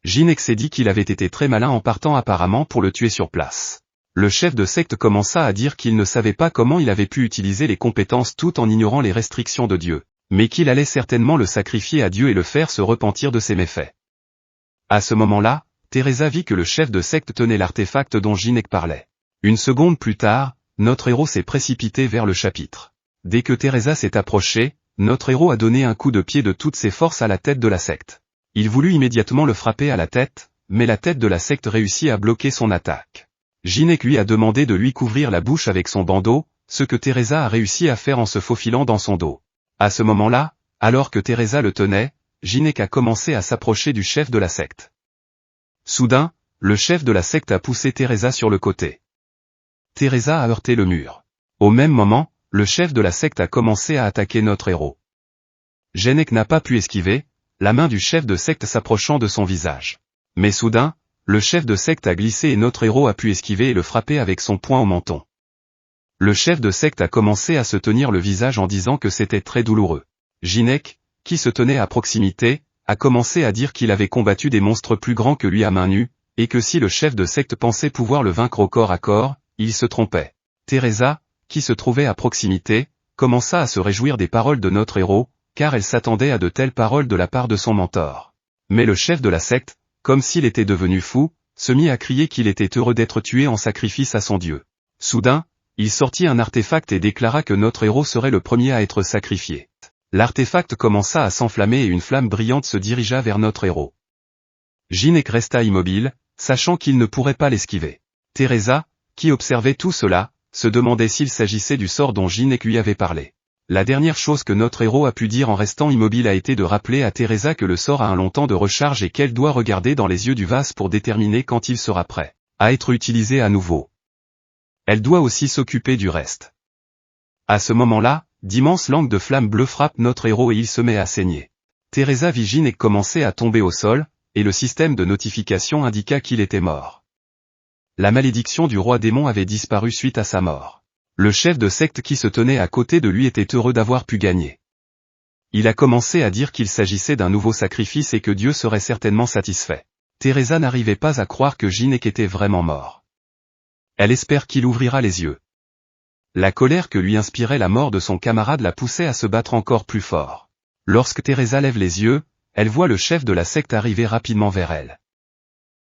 Genek s'est dit qu'il avait été très malin en partant apparemment pour le tuer sur place. Le chef de secte commença à dire qu'il ne savait pas comment il avait pu utiliser les compétences tout en ignorant les restrictions de Dieu, mais qu'il allait certainement le sacrifier à Dieu et le faire se repentir de ses méfaits. À ce moment-là, Teresa vit que le chef de secte tenait l'artefact dont Genek parlait. Une seconde plus tard, notre héros s'est précipité vers le chapitre. Dès que Teresa s'est approchée, notre héros a donné un coup de pied de toutes ses forces à la tête de la secte. Il voulut immédiatement le frapper à la tête, mais la tête de la secte réussit à bloquer son attaque. Genek lui a demandé de lui couvrir la bouche avec son bandeau, ce que Teresa a réussi à faire en se faufilant dans son dos. À ce moment-là, alors que Teresa le tenait, Genek a commencé à s'approcher du chef de la secte. Soudain, le chef de la secte a poussé Teresa sur le côté. Teresa a heurté le mur. Au même moment, le chef de la secte a commencé à attaquer notre héros. Genek n'a pas pu esquiver, la main du chef de secte s'approchant de son visage. Mais soudain, le chef de secte a glissé et notre héros a pu esquiver et le frapper avec son poing au menton. Le chef de secte a commencé à se tenir le visage en disant que c'était très douloureux. Genek, qui se tenait à proximité, a commencé à dire qu'il avait combattu des monstres plus grands que lui à main nue, et que si le chef de secte pensait pouvoir le vaincre au corps à corps, il se trompait. Teresa, qui se trouvait à proximité, commença à se réjouir des paroles de notre héros, car elle s'attendait à de telles paroles de la part de son mentor. Mais le chef de la secte, comme s'il était devenu fou, se mit à crier qu'il était heureux d'être tué en sacrifice à son Dieu. Soudain, il sortit un artefact et déclara que notre héros serait le premier à être sacrifié. L'artefact commença à s'enflammer et une flamme brillante se dirigea vers notre héros. Genek resta immobile, sachant qu'il ne pourrait pas l'esquiver. Teresa, qui observait tout cela, se demandait s'il s'agissait du sort dont Genek lui avait parlé. La dernière chose que notre héros a pu dire en restant immobile a été de rappeler à Teresa que le sort a un long temps de recharge et qu'elle doit regarder dans les yeux du vase pour déterminer quand il sera prêt à être utilisé à nouveau. Elle doit aussi s'occuper du reste. À ce moment-là, d'immenses langues de flammes bleues frappent notre héros et il se met à saigner. Teresa vit Genek commencer à tomber au sol, et le système de notification indiqua qu'il était mort. La malédiction du roi démon avait disparu suite à sa mort. Le chef de secte qui se tenait à côté de lui était heureux d'avoir pu gagner. Il a commencé à dire qu'il s'agissait d'un nouveau sacrifice et que Dieu serait certainement satisfait. Teresa n'arrivait pas à croire que Genek était vraiment mort. Elle espère qu'il ouvrira les yeux. La colère que lui inspirait la mort de son camarade la poussait à se battre encore plus fort. Lorsque Teresa lève les yeux, elle voit le chef de la secte arriver rapidement vers elle.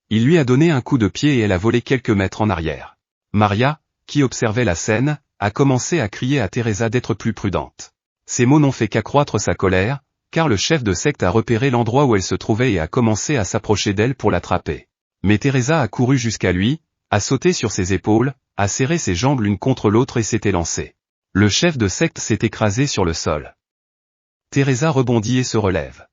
Il lui a donné un coup de pied et elle a volé quelques mètres en arrière. Maria, qui observait la scène, a commencé à crier à Teresa d'être plus prudente. Ces mots n'ont fait qu'accroître sa colère, car le chef de secte a repéré l'endroit où elle se trouvait et a commencé à s'approcher d'elle pour l'attraper. Mais Teresa a couru jusqu'à lui, a sauté sur ses épaules, a serré ses jambes l'une contre l'autre et s'était lancée. Le chef de secte s'est écrasé sur le sol. Teresa rebondit et se relève.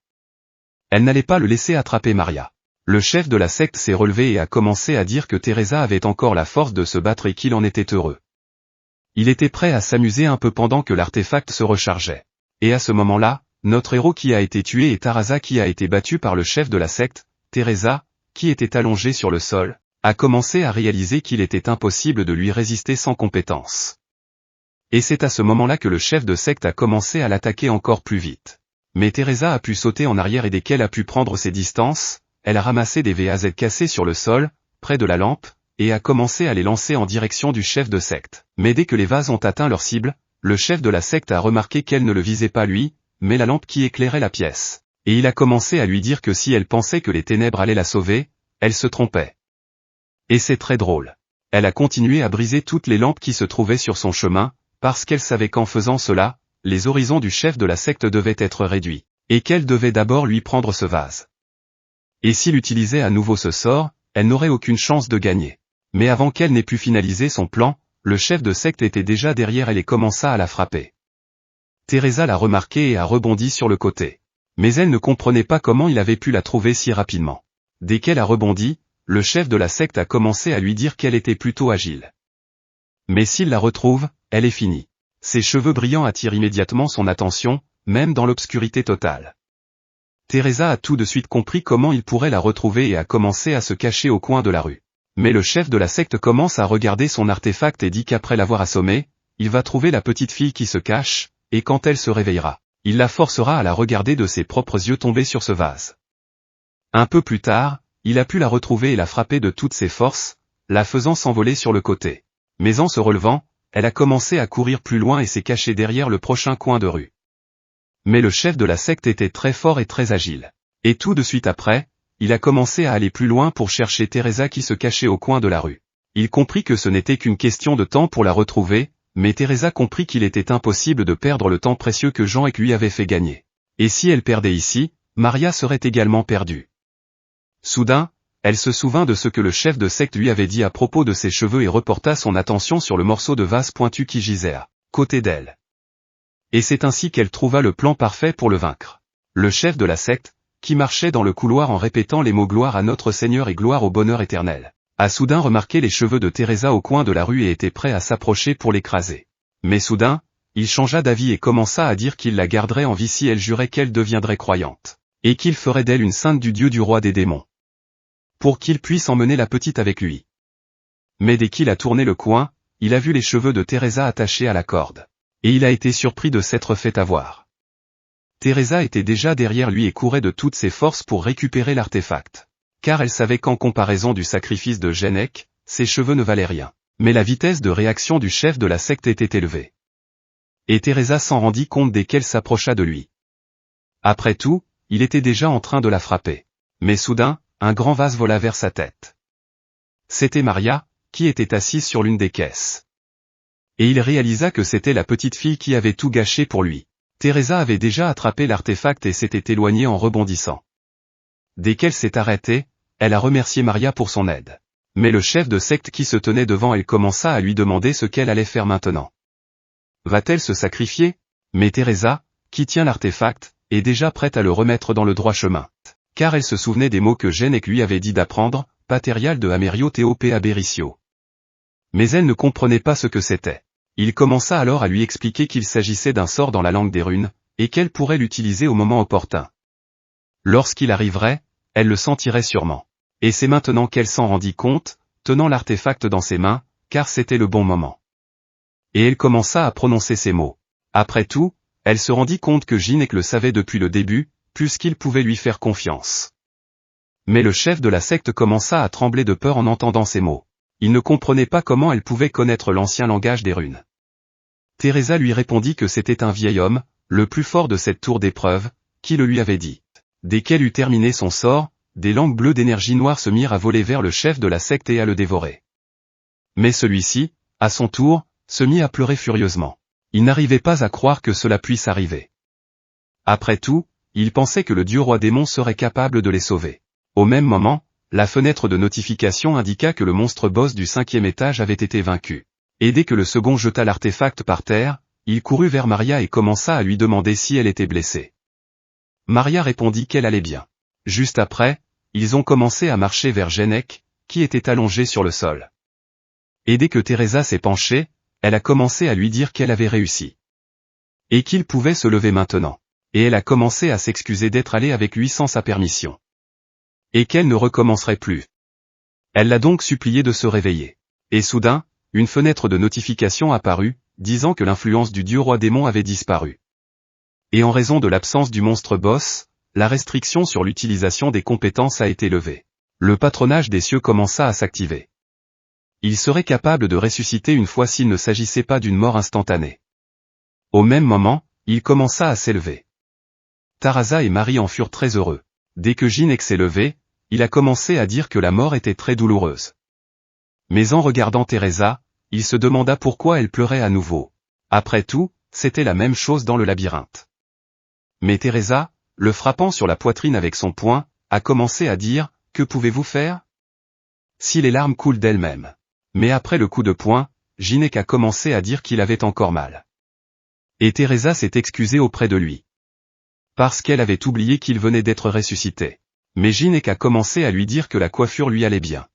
Elle n'allait pas le laisser attraper Maria. Le chef de la secte s'est relevé et a commencé à dire que Teresa avait encore la force de se battre et qu'il en était heureux. Il était prêt à s'amuser un peu pendant que l'artefact se rechargeait. Et à ce moment-là, notre héros qui a été tué et Tarasa qui a été battu par le chef de la secte, Teresa, qui était allongée sur le sol, a commencé à réaliser qu'il était impossible de lui résister sans compétence. Et c'est à ce moment-là que le chef de secte a commencé à l'attaquer encore plus vite. Mais Teresa a pu sauter en arrière et dès qu'elle a pu prendre ses distances, elle a ramassé des VAZ cassés sur le sol, près de la lampe, et a commencé à les lancer en direction du chef de secte. Mais dès que les vases ont atteint leur cible, le chef de la secte a remarqué qu'elle ne le visait pas lui, mais la lampe qui éclairait la pièce. Et il a commencé à lui dire que si elle pensait que les ténèbres allaient la sauver, elle se trompait. Et c'est très drôle. Elle a continué à briser toutes les lampes qui se trouvaient sur son chemin, parce qu'elle savait qu'en faisant cela, les horizons du chef de la secte devaient être réduits, et qu'elle devait d'abord lui prendre ce vase. Et s'il utilisait à nouveau ce sort, elle n'aurait aucune chance de gagner. Mais avant qu'elle n'ait pu finaliser son plan, le chef de secte était déjà derrière elle et commença à la frapper. Teresa l'a remarqué et a rebondi sur le côté. Mais elle ne comprenait pas comment il avait pu la trouver si rapidement. Dès qu'elle a rebondi, le chef de la secte a commencé à lui dire qu'elle était plutôt agile. Mais s'il la retrouve, elle est finie. Ses cheveux brillants attirent immédiatement son attention, même dans l'obscurité totale. Teresa a tout de suite compris comment il pourrait la retrouver et a commencé à se cacher au coin de la rue. Mais le chef de la secte commence à regarder son artefact et dit qu'après l'avoir assommé, il va trouver la petite fille qui se cache, et quand elle se réveillera, il la forcera à la regarder de ses propres yeux tomber sur ce vase. Un peu plus tard, il a pu la retrouver et la frapper de toutes ses forces, la faisant s'envoler sur le côté. Mais en se relevant, elle a commencé à courir plus loin et s'est cachée derrière le prochain coin de rue. Mais le chef de la secte était très fort et très agile. Et tout de suite après, il a commencé à aller plus loin pour chercher Teresa qui se cachait au coin de la rue. Il comprit que ce n'était qu'une question de temps pour la retrouver, mais Teresa comprit qu'il était impossible de perdre le temps précieux que Jean lui avait fait gagner. Et si elle perdait ici, Maria serait également perdue. Soudain, elle se souvint de ce que le chef de secte lui avait dit à propos de ses cheveux et reporta son attention sur le morceau de vase pointu qui gisait à côté d'elle. Et c'est ainsi qu'elle trouva le plan parfait pour le vaincre. Le chef de la secte, qui marchait dans le couloir en répétant les mots gloire à notre Seigneur et gloire au bonheur éternel, a soudain remarqué les cheveux de Teresa au coin de la rue et était prêt à s'approcher pour l'écraser. Mais soudain, il changea d'avis et commença à dire qu'il la garderait en vie si elle jurait qu'elle deviendrait croyante, et qu'il ferait d'elle une sainte du Dieu du roi des démons, pour qu'il puisse emmener la petite avec lui. Mais dès qu'il a tourné le coin, il a vu les cheveux de Teresa attachés à la corde, et il a été surpris de s'être fait avoir. Teresa était déjà derrière lui et courait de toutes ses forces pour récupérer l'artefact. Car elle savait qu'en comparaison du sacrifice de Genek, ses cheveux ne valaient rien. Mais la vitesse de réaction du chef de la secte était élevée. Et Teresa s'en rendit compte dès qu'elle s'approcha de lui. Après tout, il était déjà en train de la frapper. Mais soudain, un grand vase vola vers sa tête. C'était Maria, qui était assise sur l'une des caisses. Et il réalisa que c'était la petite fille qui avait tout gâché pour lui. Teresa avait déjà attrapé l'artefact et s'était éloignée en rebondissant. Dès qu'elle s'est arrêtée, elle a remercié Maria pour son aide. Mais le chef de secte qui se tenait devant elle commença à lui demander ce qu'elle allait faire maintenant. Va-t-elle se sacrifier? Mais Teresa, qui tient l'artefact, est déjà prête à le remettre dans le droit chemin. Car elle se souvenait des mots que Genek lui avait dit d'apprendre, Patérial de Amerio Théopé Abericio. Mais elle ne comprenait pas ce que c'était. Il commença alors à lui expliquer qu'il s'agissait d'un sort dans la langue des runes, et qu'elle pourrait l'utiliser au moment opportun. Lorsqu'il arriverait, elle le sentirait sûrement. Et c'est maintenant qu'elle s'en rendit compte, tenant l'artefact dans ses mains, car c'était le bon moment. Et elle commença à prononcer ces mots. Après tout, elle se rendit compte que Genek le savait depuis le début, puisqu'il pouvait lui faire confiance. Mais le chef de la secte commença à trembler de peur en entendant ces mots. Il ne comprenait pas comment elle pouvait connaître l'ancien langage des runes. Teresa lui répondit que c'était un vieil homme, le plus fort de cette tour d'épreuve, qui le lui avait dit. Dès qu'elle eut terminé son sort, des langues bleues d'énergie noire se mirent à voler vers le chef de la secte et à le dévorer. Mais celui-ci, à son tour, se mit à pleurer furieusement. Il n'arrivait pas à croire que cela puisse arriver. Après tout, il pensait que le dieu roi démon serait capable de les sauver. Au même moment, la fenêtre de notification indiqua que le monstre boss du 5e étage avait été vaincu. Et dès que le second jeta l'artefact par terre, il courut vers Maria et commença à lui demander si elle était blessée. Maria répondit qu'elle allait bien. Juste après, ils ont commencé à marcher vers Jeannec, qui était allongé sur le sol. Et dès que Teresa s'est penchée, elle a commencé à lui dire qu'elle avait réussi. Et qu'il pouvait se lever maintenant. Et elle a commencé à s'excuser d'être allée avec lui sans sa permission. Et qu'elle ne recommencerait plus. Elle l'a donc supplié de se réveiller. Et soudain, une fenêtre de notification apparut, disant que l'influence du dieu roi démon avait disparu. Et en raison de l'absence du monstre boss, la restriction sur l'utilisation des compétences a été levée. Le patronage des cieux commença à s'activer. Il serait capable de ressusciter une fois s'il ne s'agissait pas d'une mort instantanée. Au même moment, il commença à s'élever. Tarasa et Marie en furent très heureux. Dès que Jeannec s'est levé, il a commencé à dire que la mort était très douloureuse. Mais en regardant Teresa, il se demanda pourquoi elle pleurait à nouveau. Après tout, c'était la même chose dans le labyrinthe. Mais Teresa, le frappant sur la poitrine avec son poing, a commencé à dire « Que pouvez-vous faire ?» Si les larmes coulent d'elles-mêmes. Mais après le coup de poing, Jeannec a commencé à dire qu'il avait encore mal. Et Teresa s'est excusée auprès de lui. Parce qu'elle avait oublié qu'il venait d'être ressuscité. Mais Jeannec a commencé à lui dire que la coiffure lui allait bien.